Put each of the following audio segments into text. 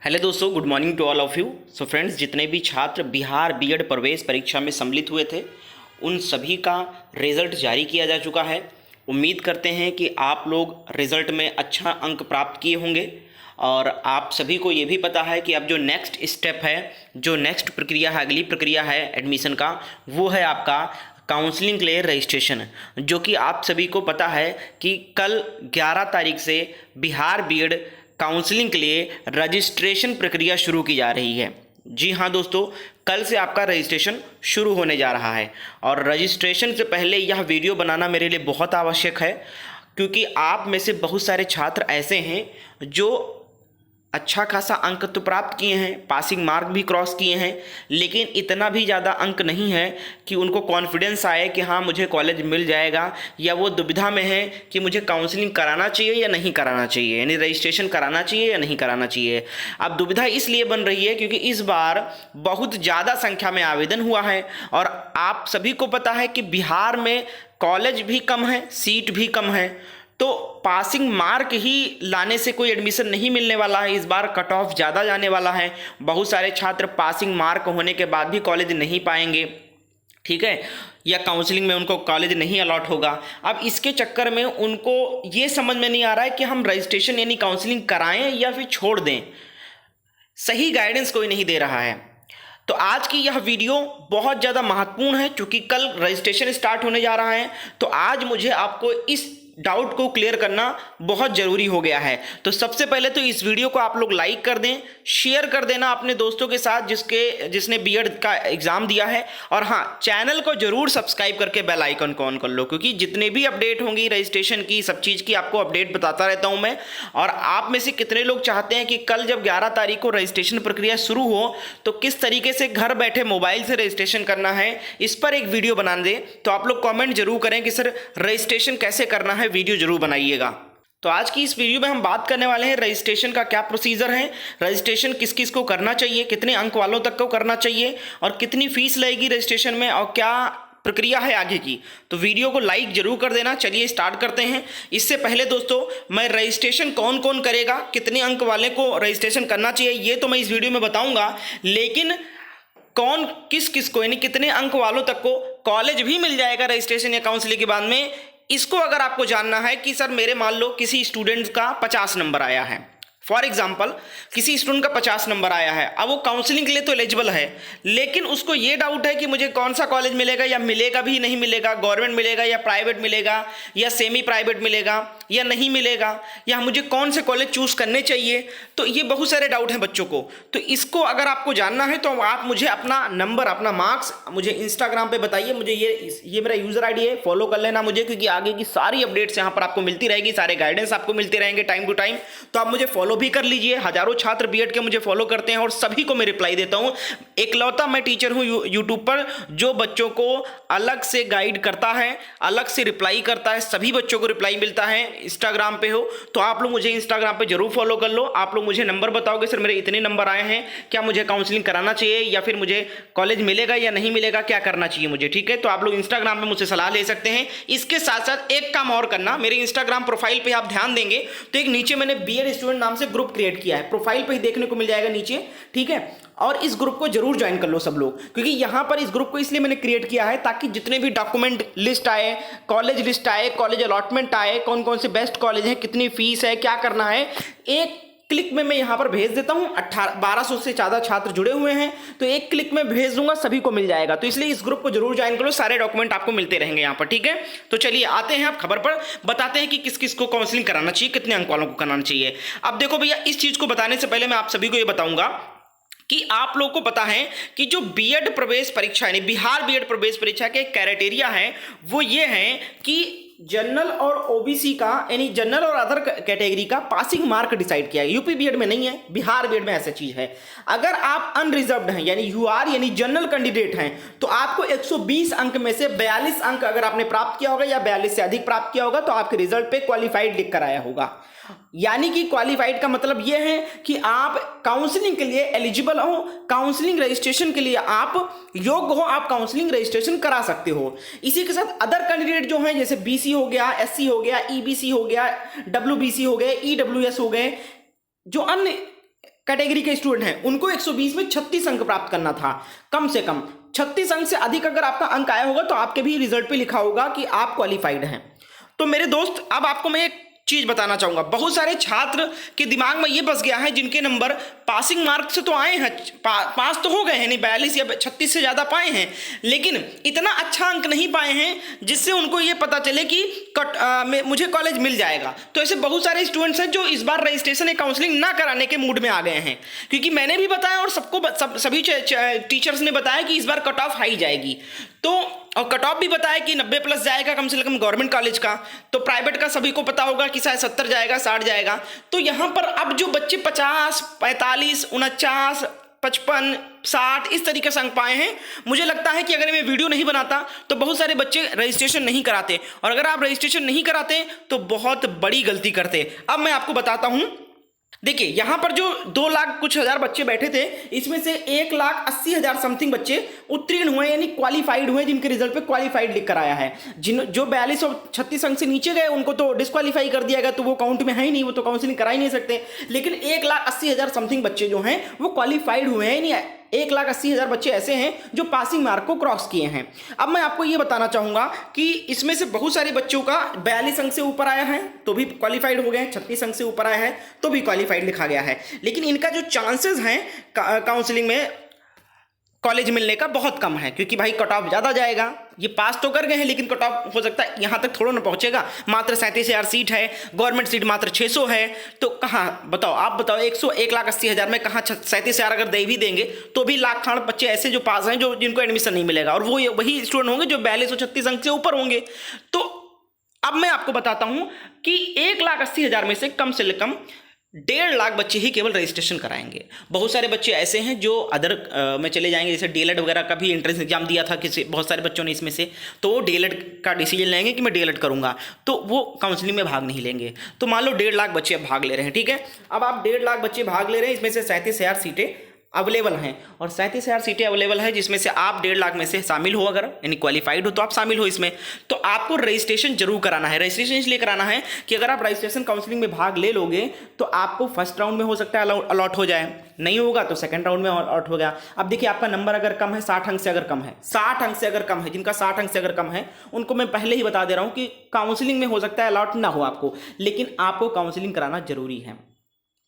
Hello दोस्तों, good morning to all of you. So friends, जितने भी छात्र बिहार बीएड प्रवेश परीक्षा में सम्मिलित हुए थे उन सभी का रिज़ल्ट जारी किया जा चुका है। उम्मीद करते हैं कि आप लोग रिज़ल्ट में अच्छा अंक प्राप्त किए होंगे और आप सभी को ये भी पता है कि अब जो नेक्स्ट स्टेप है, जो नेक्स्ट प्रक्रिया है, अगली प्रक्रिया है एडमिशन का, वो है आपका काउंसलिंग के लिए रजिस्ट्रेशन, जो कि आप सभी को पता है कि कल 11 तारीख से बिहार बीएड काउंसलिंग के लिए रजिस्ट्रेशन प्रक्रिया शुरू की जा रही है। जी हाँ दोस्तों, कल से आपका रजिस्ट्रेशन शुरू होने जा रहा है और रजिस्ट्रेशन से पहले यह वीडियो बनाना मेरे लिए बहुत आवश्यक है, क्योंकि आप में से बहुत सारे छात्र ऐसे हैं जो अच्छा खासा अंक तो प्राप्त किए हैं, पासिंग मार्क भी क्रॉस किए हैं, लेकिन इतना भी ज़्यादा अंक नहीं है कि उनको कॉन्फिडेंस आए कि हाँ मुझे कॉलेज मिल जाएगा, या वो दुविधा में है कि मुझे काउंसलिंग कराना चाहिए या नहीं कराना चाहिए, यानी रजिस्ट्रेशन कराना चाहिए या नहीं कराना चाहिए। अब दुविधा इसलिए बन रही है क्योंकि इस बार बहुत ज़्यादा संख्या में आवेदन हुआ है और आप सभी को पता है कि बिहार में कॉलेज भी कम है, सीट भी कम है, तो पासिंग मार्क ही लाने से कोई एडमिशन नहीं मिलने वाला है। इस बार कट ऑफ ज़्यादा जाने वाला है। बहुत सारे छात्र पासिंग मार्क होने के बाद भी कॉलेज नहीं पाएंगे, ठीक है, या काउंसलिंग में उनको कॉलेज नहीं अलॉट होगा। अब इसके चक्कर में उनको ये समझ में नहीं आ रहा है कि हम रजिस्ट्रेशन यानी काउंसलिंग कराएं या फिर छोड़ दें। सही गाइडेंस कोई नहीं दे रहा है। तो आज की यह वीडियो बहुत ज़्यादा महत्वपूर्ण है, क्योंकि कल रजिस्ट्रेशन स्टार्ट होने जा रहा है। तो आज मुझे आपको इस डाउट को क्लियर करना बहुत ज़रूरी हो गया है। तो सबसे पहले तो इस वीडियो को आप लोग लाइक कर दें, शेयर कर देना अपने दोस्तों के साथ जिसने बीएड का एग्ज़ाम दिया है, और हाँ, चैनल को जरूर सब्सक्राइब करके बेल आइकन को ऑन कर लो, क्योंकि जितने भी अपडेट होंगी रजिस्ट्रेशन की, सब चीज़ की, आपको अपडेट बताता रहता हूँ मैं। और आप में से कितने लोग चाहते हैं कि कल जब 11 तारीख को रजिस्ट्रेशन प्रक्रिया शुरू हो तो किस तरीके से घर बैठे मोबाइल से रजिस्ट्रेशन करना है, इस पर एक वीडियो बना दें। तो आप लोग कॉमेंट जरूर करें कि सर रजिस्ट्रेशन कैसे करना है, वीडियो जरूर बनाइएगा। तो आज की इस वीडियो में हम बात करने वाले हैं रजिस्ट्रेशन का क्या प्रोसीजर है, रजिस्ट्रेशन किस किस को करना चाहिए, कितने अंक वालों तक को करना चाहिए, और कितनी फीस लगेगी रजिस्ट्रेशन में, और क्या प्रक्रिया है आगे की। तो वीडियो को लाइक जरूर कर देना। चलिए स्टार्ट करते हैं। इससे पहले दोस्तों, मैं रजिस्ट्रेशन कौन कौन करेगा, कितने अंक वाले को रजिस्ट्रेशन करना चाहिए, ये तो मैं इस वीडियो में बताऊंगा, लेकिन कौन किस किस को यानी कितने अंक वालों तक को कॉलेज भी मिल जाएगा रजिस्ट्रेशन या काउंसलिंग के बाद में, इसको अगर आपको जानना है कि सर मेरे मान लो किसी स्टूडेंट का 50 नंबर आया है, फॉर एग्जाम्पल किसी स्टूडेंट का 50 नंबर आया है, अब वो काउंसलिंग के लिए तो एलिजिबल है, लेकिन उसको ये डाउट है कि मुझे कौन सा कॉलेज मिलेगा या मिलेगा भी नहीं मिलेगा, गवर्नमेंट मिलेगा या प्राइवेट मिलेगा या सेमी प्राइवेट मिलेगा या नहीं मिलेगा, या मुझे कौन से कॉलेज चूज करने चाहिए। तो ये बहुत सारे डाउट हैं बच्चों को। तो इसको अगर आपको जानना है तो आप मुझे अपना नंबर, अपना मार्क्स मुझे इंस्टाग्राम पे बताइए। मुझे ये मेरा यूजर आईडी है, फॉलो कर लेना मुझे, क्योंकि आगे की सारी अपडेट्स यहाँ पर आपको मिलती रहेगी, सारे गाइडेंस आपको मिलते रहेंगे टाइम टू टाइम। तो आप मुझे फॉलो भी कर लीजिए। हजारों छात्र बीएड के मुझे फॉलो करते हैं और सभी को मैं रिप्लाई देता हूं। एकलौता मैं टीचर हूं यूट्यूब पर जो बच्चों को अलग से गाइड करता है, अलग से रिप्लाई करता है, सभी बच्चों को रिप्लाई मिलता है। इंस्टाग्राम पे हो तो आप लोग मुझे इंस्टाग्राम पे जरूर फॉलो कर लो। आप लोग मुझे नंबर बताओगे, सर मेरे इतने नंबर आए हैं, क्या मुझे काउंसलिंग कराना चाहिए या फिर मुझे कॉलेज मिलेगा या नहीं मिलेगा, क्या करना चाहिए मुझे, ठीक है। तो आप लोग इंस्टाग्राम पे मुझसे सलाह ले सकते हैं। इसके साथ साथ एक काम और करना, मेरे इंस्टाग्राम प्रोफाइल पे आप ध्यान देंगे तो एक नीचे मैंने बीएड स्टूडेंट नाम से ग्रुप क्रिएट किया है, प्रोफाइल पे ही देखने को मिल जाएगा नीचे, ठीक है। और इस ग्रुप को जरूर ज्वाइन कर लो सब लोग, क्योंकि यहां पर इस ग्रुप को इसलिए मैंने क्रिएट किया है ताकि जितने भी डॉक्यूमेंट लिस्ट आए, कॉलेज लिस्ट आए, कॉलेज अलॉटमेंट आए, कौन कौन से बेस्ट कॉलेज है, कितनी फीस है, क्या करना है, एक क्लिक में मैं यहां पर भेज देता हूं। 1200 से ज्यादा छात्र जुड़े हुए हैं, तो एक क्लिक में भेज दूंगा, सभी को मिल जाएगा। तो इसलिए इस ग्रुप को जरूर ज्वाइन करो, सारे डॉक्यूमेंट आपको मिलते रहेंगे यहां पर, ठीक है। तो चलिए आते हैं अब खबर पर, बताते हैं कि किस किस को काउंसलिंग कराना चाहिए, कितने अंक वालों को कराना चाहिए। अब देखो भैया, इस चीज को बताने से पहले मैं आप सभी को यह बताऊंगा कि आप लोगों को पता है कि जो बीएड प्रवेश परीक्षा यानी बिहार बीएड प्रवेश परीक्षा के क्राइटेरिया है वो ये है कि जनरल और ओबीसी का यानी जनरल और अदर कैटेगरी का पासिंग मार्क डिसाइड किया है। यूपी बीएड में नहीं है, बिहार बीएड में ऐसा चीज है। अगर आप अनरिजर्व्ड हैं यानी यूआर यानी जनरल कैंडिडेट हैं तो आपको 120 अंक में से 42 अंक अगर आपने प्राप्त किया होगा या 42 से अधिक प्राप्त किया होगा तो आपके रिजल्ट पे क्वालिफाइड लिख कर आया होगा। यानी कि क्वालिफाइड का मतलब यह है कि आप काउंसलिंग के लिए एलिजिबल हो, काउंसलिंग रजिस्ट्रेशन के लिए आप योग्य हो, आप काउंसलिंग रजिस्ट्रेशन करा सकते हो। इसी के साथ अदर कैंडिडेट जो हैं जैसे बीसी हो गया, एससी हो गया, ईबीसी हो गया, डब्ल्यूबीसी हो गए, ईडब्ल्यूएस हो गए, जो अन्य कैटेगरी के स्टूडेंट हैं उनको 120 में 36 अंक प्राप्त करना था, कम से कम 36 अंक से अधिक अगर आपका अंक आया होगा तो आपके भी रिजल्ट पे लिखा होगा कि आप क्वालिफाइड हैं। तो मेरे दोस्त अब आपको मैं एक चीज बताना चाहूंगा, बहुत सारे छात्र के दिमाग में ये बस गया है जिनके नंबर पासिंग मार्क से तो आए हैं, पास तो हो गए हैं, नहीं 42 या 36 से ज्यादा पाए हैं, लेकिन इतना अच्छा अंक नहीं पाए हैं जिससे उनको ये पता चले कि मुझे कॉलेज मिल जाएगा। तो ऐसे बहुत सारे स्टूडेंट्स हैं जो इस बार रजिस्ट्रेशन या काउंसलिंग ना कराने के मूड में आ गए हैं, क्योंकि मैंने भी बताया और सभी टीचर्स ने बताया कि इस बार कट ऑफ हाई जाएगी। तो और कट ऑफ भी बताया कि 90 प्लस जाएगा कम से कम गवर्नमेंट कॉलेज का, तो प्राइवेट का सभी को पता होगा कि शायद 70 जाएगा, 60 जाएगा। तो यहाँ पर अब जो बच्चे 50, 45, 49, 55, 60 इस तरीके से अंक पाए हैं, मुझे लगता है कि अगर मैं वीडियो नहीं बनाता तो बहुत सारे बच्चे रजिस्ट्रेशन नहीं कराते, और अगर आप रजिस्ट्रेशन नहीं कराते तो बहुत बड़ी गलती करते। अब मैं आपको बताता हूं, देखिए यहां पर जो 2 लाख कुछ हजार बच्चे बैठे थे, इसमें से 1,80,000 समथिंग बच्चे उत्तीर्ण हुए यानी क्वालिफाइड हुए, जिनके रिजल्ट पे क्वालिफाइड लिख कर आया है। जो 42 और 36 अंक से नीचे गए उनको तो डिस्क्वालीफाई कर दिया गया, तो वो काउंट में है ही नहीं, वो तो काउंसलिंग करा ही नहीं सकते। लेकिन 1,80,000 समथिंग बच्चे जो हैं वो क्वालिफाइड हुए हैं, नहीं 1,80,000 बच्चे ऐसे हैं जो पासिंग मार्क को क्रॉस किए हैं। अब मैं आपको ये बताना चाहूंगा कि इसमें से बहुत सारे बच्चों का 42 अंक से ऊपर आया है तो भी क्वालिफाइड हो गए, 36 अंक से ऊपर आया है तो भी क्वालिफाइड लिखा गया है। लेकिन इनका जो चांसेस हैं काउंसलिंग में कॉलेज मिलने का बहुत कम है, क्योंकि भाई कट ऑफ ज़्यादा जाएगा। ये पास तो कर गए हैं लेकिन कट ऑफ हो सकता है यहाँ तक थोड़ा ना पहुँचेगा। मात्र 37,000 सीट है, गवर्नमेंट सीट मात्र 600 है, तो कहाँ बताओ, आप बताओ 1,80,000 में कहाँ 37,000 अगर दे भी देंगे तो भी लाख खान बच्चे ऐसे जो पास हैं जो जिनको एडमिशन नहीं मिलेगा, और वो वही स्टूडेंट होंगे जो 42 और 36 अंक से ऊपर होंगे। तो अब मैं आपको बताता हूँ कि 1,80,000 में से कम 1.5 लाख बच्चे ही केवल रजिस्ट्रेशन कराएंगे। बहुत सारे बच्चे ऐसे हैं जो अदर में चले जाएंगे, जैसे डीएलएड वगैरह का भी एंट्रेंस एग्जाम दिया था किसी बहुत सारे बच्चों ने इसमें से, तो वो डीएलएड का डिसीजन लेंगे कि मैं डीएलएड करूंगा, तो वो काउंसलिंग में भाग नहीं लेंगे। तो मान लो 1.5 लाख बच्चे अब भाग ले रहे हैं, ठीक है। अब आप 1.5 लाख बच्चे भाग ले रहे हैं, इसमें से 37,000 सीटें अवेलेबल हैं, और 37,000 सीटें अवेलेबल है जिसमें से आप 1.5 लाख में से शामिल हो, अगर यानी क्वालिफाइड हो तो आप शामिल हो इसमें। तो आपको रजिस्ट्रेशन जरूर कराना है। रजिस्ट्रेशन इसलिए कराना है कि अगर आप रजिस्ट्रेशन काउंसलिंग में भाग ले लोगे तो आपको फर्स्ट राउंड में हो सकता है अलॉट हो जाए, नहीं होगा तो सेकंड राउंड में अलॉट हो गया। अब देखिए आपका नंबर अगर कम है, 60 अंक से अगर कम है, 60 अंक से अगर कम है, जिनका 60 अंक से अगर कम है उनको मैं पहले ही बता दे रहा हूं कि काउंसलिंग में हो सकता है अलॉट ना हो आपको, लेकिन आपको काउंसलिंग कराना जरूरी है।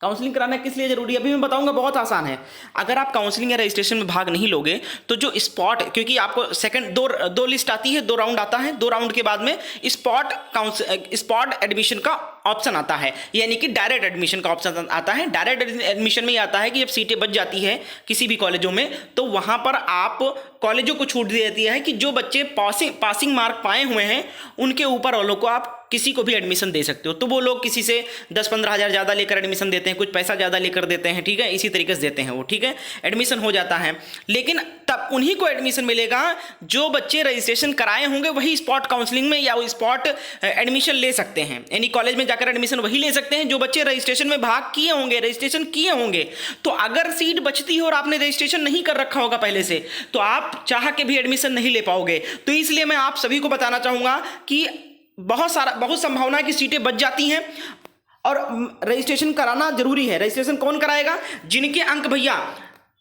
काउंसलिंग कराना किस लिए जरूरी है अभी मैं बताऊंगा, बहुत आसान है। अगर आप काउंसलिंग या रजिस्ट्रेशन में भाग नहीं लोगे तो जो स्पॉट, क्योंकि आपको सेकंड दो लिस्ट आती है, 2 राउंड आता है, 2 राउंड के बाद में स्पॉट एडमिशन का ऑप्शन आता है, यानी कि डायरेक्ट एडमिशन का ऑप्शन आता है। डायरेक्ट एडमिशन में ये आता है कि जब सीटें बच जाती है किसी भी कॉलेजों में तो वहां पर आप कॉलेजों को छूट दी जाती है कि जो बच्चे पासिंग मार्क पाए हुए हैं उनके ऊपर वालों को आप किसी को भी एडमिशन दे सकते हो। तो वो लोग किसी से 10-15 हज़ार ज़्यादा लेकर एडमिशन देते हैं, कुछ पैसा ज़्यादा लेकर देते हैं, ठीक है, इसी तरीके से देते हैं वो, ठीक है, एडमिशन हो जाता है। लेकिन तब उन्हीं को एडमिशन मिलेगा जो बच्चे रजिस्ट्रेशन कराए होंगे, वही स्पॉट काउंसलिंग में या स्पॉट एडमिशन ले सकते हैं, यानी कॉलेज में जाकर एडमिशन वही ले सकते हैं जो बच्चे रजिस्ट्रेशन में भाग किए होंगे, रजिस्ट्रेशन किए होंगे। तो अगर सीट बचती हो और आपने रजिस्ट्रेशन नहीं कर रखा होगा पहले से तो आप चाह के भी एडमिशन नहीं ले पाओगे। तो इसलिए मैं आप सभी को बताना चाहूँगा कि बहुत संभावना है कि सीटें बच जाती हैं और रजिस्ट्रेशन कराना जरूरी है। रजिस्ट्रेशन कौन कराएगा? जिनके अंक भैया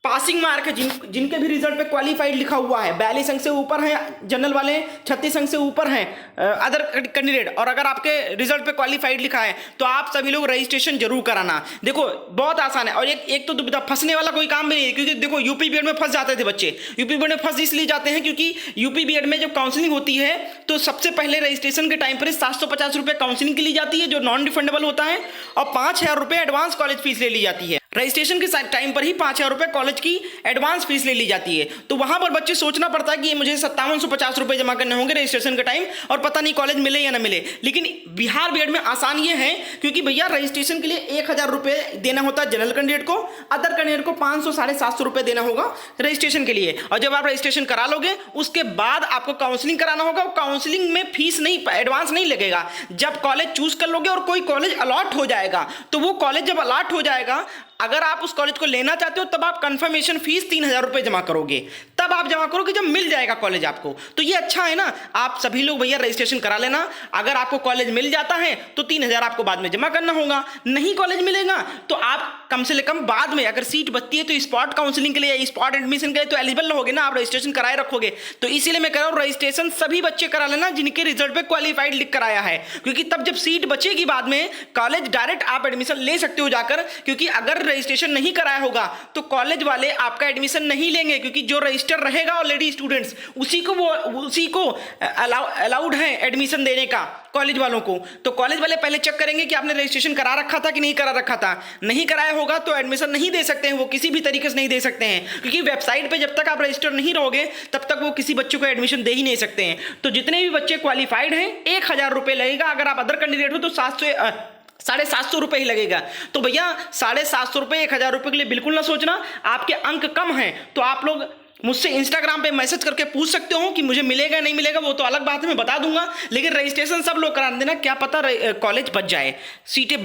पासिंग मार्क है, जिनके भी रिजल्ट पे क्वालिफाइड लिखा हुआ है, 42 अंक से ऊपर है जनरल वाले, 36 अंक से ऊपर हैं अदर कैंडिडेट, और अगर आपके रिजल्ट पे क्वालिफाइड लिखा है तो आप सभी लोग रजिस्ट्रेशन जरूर कराना। देखो बहुत आसान है, और एक तो दुविधा फंसने वाला कोई काम भी नहीं है, क्योंकि देखो यूपी बीएड में फंस जाते थे बच्चे। यूपी बीएड में फंस इसलिए जाते हैं क्योंकि यूपी बीएड में जब काउंसलिंग होती है तो सबसे पहले रजिस्ट्रेशन के टाइम पर 750 रुपये काउंसलिंग की ली जाती है जो नॉन रिफंडेबल होता है, और 5,000 रुपये एडवांस कॉलेज फीस ले ली जाती है। रजिस्ट्रेशन के टाइम पर ही 5,000 रुपये कॉलेज की एडवांस फीस ले ली जाती है। तो वहां पर बच्चे सोचना पड़ता है कि मुझे 5750 रुपये जमा करने होंगे रजिस्ट्रेशन के टाइम, और पता नहीं कॉलेज मिले या ना मिले। लेकिन बिहार बीएड में आसान ये है क्योंकि भैया रजिस्ट्रेशन के लिए 1,000 रुपये देना होता है जनरल कैंडिडेट को, अदर कैंडिडेट को 500 750 रुपये देना होगा रजिस्ट्रेशन के लिए। और जब आप रजिस्ट्रेशन करा लोगे उसके बाद आपको काउंसलिंग कराना होगा। काउंसलिंग में फीस नहीं, एडवांस नहीं लगेगा। जब कॉलेज चूज कर लोगे और कोई कॉलेज अलॉट हो जाएगा तो वो कॉलेज जब अलॉट हो जाएगा, अगर आप उस कॉलेज को लेना चाहते हो तब आप कंफर्मेशन फीस 3,000 रुपये जमा करोगे, तब आप जमा करोगे जब मिल जाएगा कॉलेज आपको। तो ये अच्छा है ना, आप सभी लोग भैया रजिस्ट्रेशन करा लेना। अगर आपको कॉलेज मिल जाता है तो 3,000 आपको बाद में जमा करना होगा, नहीं कॉलेज मिलेगा तो आप कम से कम बाद में अगर सीट बचती है तो स्पॉट काउंसलिंग के लिए या स्पॉट एडमिशन के लिए तो एलिजिबल रहोगे ना, आप रजिस्ट्रेशन कराए रखोगे। तो इसीलिए मैं कह रहा हूँ रजिस्ट्रेशन सभी बच्चे करा लेना जिनके रिजल्ट पे क्वालिफाइड लिख कर आया है, क्योंकि तब जब सीट बचेगी बाद में कॉलेज डायरेक्ट आप एडमिशन ले सकते हो जाकर, क्योंकि अगर रजिस्ट्रेशन नहीं कराया होगा तो कॉलेज वाले आपका एडमिशन नहीं लेंगे, क्योंकि जो रजिस्टर रहेगा ऑलरेडी स्टूडेंट्स उसी को अलाउड है एडमिशन देने का कॉलेज वालों को। तो कॉलेज वाले पहले चेक करेंगे कि आपने रजिस्ट्रेशन करा रखा था कि नहीं करा रखा था। नहीं कराया होगा तो एडमिशन नहीं दे सकते हैं, वो किसी भी तरीके से नहीं दे सकते हैं, क्योंकि वेबसाइट पे जब तक आप रजिस्टर नहीं रहोगे तब तक वो किसी बच्चे को एडमिशन दे ही नहीं सकते हैं। तो जितने भी बच्चे क्वालिफाइड हैं 1,000 रुपये लगेगा, अगर आप अदर कैंडिडेट हो तो 750 रुपये ही लगेगा। तो भैया 750 रुपये 1,000 रुपये के लिए बिल्कुल ना सोचना। आपके अंक कम हैं तो आप लोग मुझसे इंस्टाग्राम पे मैसेज करके पूछ सकते हो कि मुझे मिलेगा नहीं मिलेगा, वो तो अलग बात है, मैं बता दूंगा। लेकिन रजिस्ट्रेशन सब लोग करा देना, क्या पता कॉलेज बच जाए, सीटें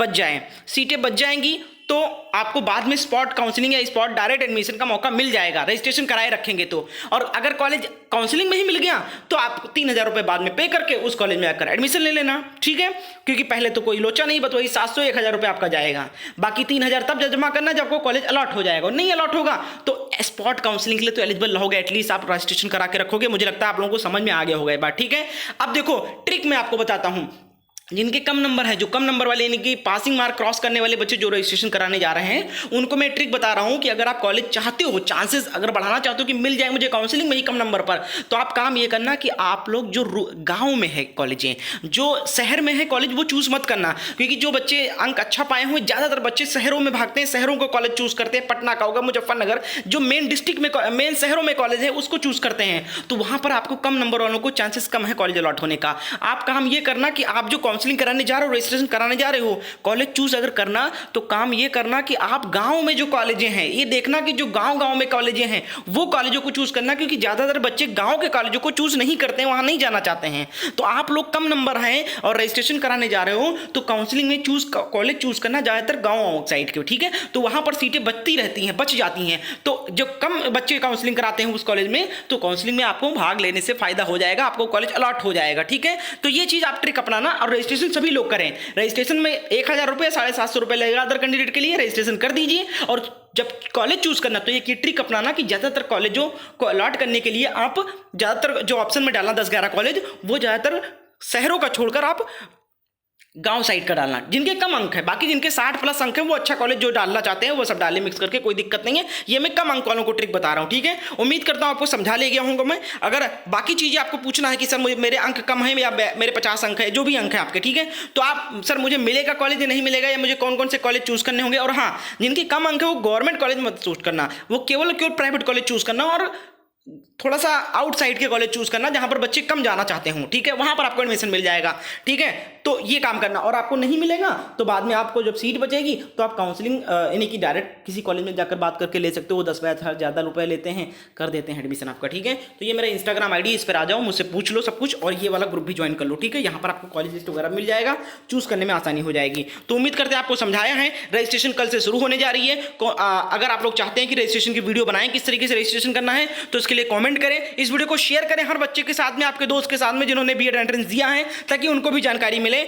बच जाएंगी तो आपको बाद में स्पॉट काउंसलिंग या स्पॉट डायरेक्ट एडमिशन का मौका मिल जाएगा, रजिस्ट्रेशन कराए रखेंगे तो। और अगर कॉलेज काउंसलिंग में ही मिल गया तो आप 3,000 रुपये बाद में पे करके उस कॉलेज में आकर एडमिशन ले लेना, ठीक है। क्योंकि पहले तो कोई लोचा नहीं, बस वही 700-1,000 रुपये आपका जाएगा, बाकी 3,000 तब जमा करना जब आपको कॉलेज अलॉट हो जाएगा। नहीं अलॉट होगा तो स्पॉट काउंसलिंग के लिए तो एलिजिबल रहोगे, एटलीस्ट आप रजिस्ट्रेशन करा के रखोगे। मुझे लगता है आप लोगों को समझ में आ गया होगा ये बात, ठीक है। अब देखो ट्रिक मैं आपको बताता हूँ। जिनके कम नंबर है, जो कम नंबर वाले यानी कि पासिंग मार्क क्रॉस करने वाले बच्चे जो रजिस्ट्रेशन कराने जा रहे हैं, उनको मैं ट्रिक बता रहा हूं कि अगर आप कॉलेज चाहते हो, चांसेस अगर बढ़ाना चाहते हो कि मिल जाए मुझे काउंसलिंग में ही कम नंबर पर, तो आप काम ये करना कि आप लोग जो गांव में है कॉलेजें, जो शहर में है कॉलेज, वो चूज मत करना। क्योंकि जो बच्चे अंक अच्छा पाए हुए, ज़्यादातर बच्चे शहरों में भागते हैं, शहरों को कॉलेज चूज करते हैं। पटना का होगा, मुजफ्फरनगर, जो मेन डिस्ट्रिक्ट में मेन शहरों में कॉलेज है उसको चूज करते हैं। तो वहां पर आपको कम नंबर वालों को चांसेस कम है कॉलेज अलॉट होने का। आप काम ये करना कि आप जो काउंसलिंग कराने जा रहे हो, रजिस्ट्रेशन कराने जा रहे हो, कॉलेज चूज अगर करना तो काम ये करना कि आप गांव में जो कॉलेजें हैं, ये देखना कि जो गांव में कॉलेजें हैं वो कॉलेजों को चूज करना, क्योंकि ज्यादातर बच्चे गांव के कॉलेजों को चूज नहीं करते हैं, वहां नहीं जाना चाहते हैं। तो आप लोग कम नंबर हैं और रजिस्ट्रेशन कराने जा रहे हो तो काउंसलिंग में कॉलेज चूज करना ज्यादातर गांव साइड के, ठीक है। तो वहां पर सीटें बच जाती हैं। तो जो कम बच्चे काउंसलिंग कराते हैं उस कॉलेज में, तो काउंसलिंग में आपको भाग लेने से फायदा हो जाएगा, आपको कॉलेज अलॉट हो जाएगा, ठीक है। तो ये चीज आप ट्रिक अपनाना और रजिस्ट्रेशन सभी लोग करें। रजिस्ट्रेशन में 1,000 रुपये 750 रुपये लगेगा अदर कैंडिडेट के लिए, रजिस्ट्रेशन कर दीजिए। और जब कॉलेज चूज करना तो ये ट्रिक अपनाना कि ज्यादातर कॉलेजों को अलॉट करने के लिए आप ज्यादातर जो ऑप्शन में डालना 10-11 कॉलेज, वो ज्यादातर शहरों का छोड़कर आप गांव साइड का डालना, जिनके कम अंक है। बाकी जिनके 60+ अंक है वो अच्छा कॉलेज जो डालना चाहते हैं वो सब डालें मिक्स करके, कोई दिक्कत नहीं है। ये मैं कम अंक वालों को ट्रिक बता रहा हूँ, ठीक है। उम्मीद करता हूँ आपको समझा ले गया हूँगा मैं। अगर बाकी चीज़ें आपको पूछना है कि सर मुझे मेरे अंक कम है या मेरे 50 अंक है, जो भी अंक है आपके, ठीक है, तो आप सर मुझे मिलेगा कॉलेज या नहीं मिलेगा, या मुझे कौन कौन से कॉलेज चूज करने होंगे। और हाँ, जिनके कम अंक है वो गवर्नमेंट कॉलेज मत चूज करना, वो केवल प्राइवेट कॉलेज चूज करना और थोड़ा सा आउटसाइड के कॉलेज चूज करना जहां पर बच्चे कम जाना चाहते हो, ठीक है, वहां पर आपको एडमिशन मिल जाएगा, ठीक है। तो ये काम करना। और आपको नहीं मिलेगा तो बाद में आपको जब सीट बचेगी तो आप काउंसलिंग यानी कि डायरेक्ट किसी कॉलेज में जाकर बात करके ले सकते हो। वो 10,000 ज़्यादा रुपए लेते हैं, कर देते हैं एडमिशन आपका, ठीक है। तो ये मेरा इंस्टाग्राम आईडी, इस पर आ जाओ, मुझसे पूछ लो सब कुछ, और ये वाला ग्रुप भी ज्वाइन कर लो, ठीक है। यहाँ पर आपको कॉलेज लिस्ट वगैरह मिल जाएगा, चूज करने में आसानी हो जाएगी। तो उम्मीद करते हैं आपको समझाया है। रजिस्ट्रेशन कल से शुरू होने जा रही है। अगर आप लोग चाहते हैं कि रजिस्ट्रेशन की वीडियो बनाएं किस तरीके से रजिस्ट्रेशन करना है, तो इसके लिए कॉमेंट करें, इस वीडियो को शेयर करें हर बच्चे के साथ में, आपके दोस्त के साथ में जिन्होंने बीएड एंट्रेंस दिया है, ताकि उनको भी जानकारी मिले।